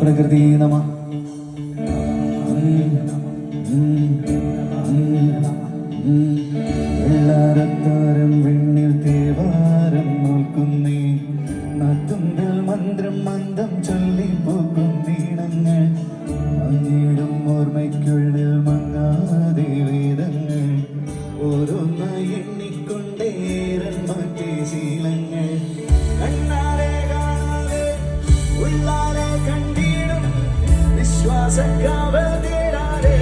പ്രകൃതി നമ. വെള്ളാരത്താരം വെണ്ണിൽ തേവാരം നോക്കുന്നേ, നത്തുമ്പിൽ മന്ത്രം മന്ദം ചൊല്ലി പോകും നീണങ്ങൾ, മങ്ങിടും ഓർമ്മയ്ക്കുള്ളിൽ മങ്ങാതെ വേദങ്ങൾ, ഓരോന്നായി എണ്ണിക്കൊണ്ടേറൻ മാറ്റി ശീലങ്ങൾ, കണ്ണാലെ കാണാതെ ഉള്ളാലെ കണ്ടിടും വിശ്വാസക്കാവൽ തേടാതെ